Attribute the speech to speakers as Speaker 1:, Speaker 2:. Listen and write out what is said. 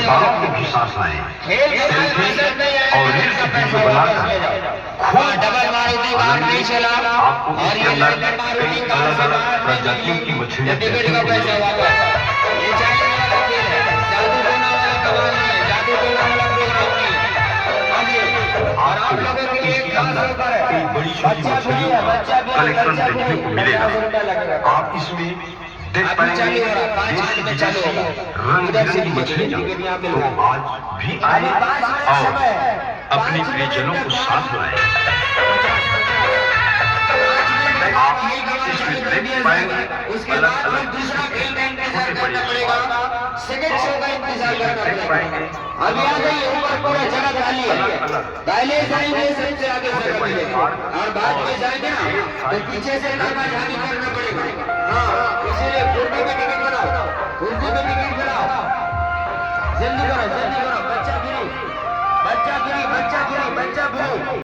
Speaker 1: बालों को भी सांस लाएं। सेल्फी और रील्स वीडियो बनाकर खूब
Speaker 2: डबल मारुति कार नहीं चला
Speaker 1: आपको
Speaker 2: और
Speaker 1: इसके
Speaker 2: ये
Speaker 1: अंदर
Speaker 2: लेकर मारुति
Speaker 1: कई
Speaker 2: कार
Speaker 1: अलग
Speaker 2: चला
Speaker 1: अलग प्रजातियों की मछलियां
Speaker 2: जल्दी
Speaker 1: देखने
Speaker 2: का
Speaker 1: को
Speaker 2: पैसा
Speaker 1: मिलेगी।
Speaker 2: वापस ये चाइना वाला खेल है जादू टोना वाला कमाल नहीं है जादू टोना वाला प्रोग्राम नहीं है आगे और आप लोगों के लिए
Speaker 1: इसके
Speaker 2: खास
Speaker 1: अंदर
Speaker 2: ऑफर है
Speaker 1: कई बड़ी छोटी मछलियों का कलेक्शन देखने को मिलेगा। आप इसमें देख पाएंगे देश विदेशी रंग बिरंगी मछलियां। तो आज भी आए और अपने प्रियजनों को साथ लाएं। आप इसमें देख पाएंगे अलग अलग
Speaker 2: दूसरा खेल का इंतजार
Speaker 1: छोटे
Speaker 2: करना
Speaker 1: बड़े
Speaker 2: पड़ेगा सेकंड शो का इंतजार करना
Speaker 1: देख
Speaker 2: पड़ेगा
Speaker 1: पाएंगे
Speaker 2: अभी आ जाइए ऊपर पूरा जगह खाली है पहले जाएंगे सबसे आगे जगह मिलेगा और बाद में जाएंगे ना तो पीछे से लड़का जाने करना पड़ेगा। हाँ इसीलिए उर्दू में टिकट बनाओ उर्दू में टिकट बनाओ जल्दी करो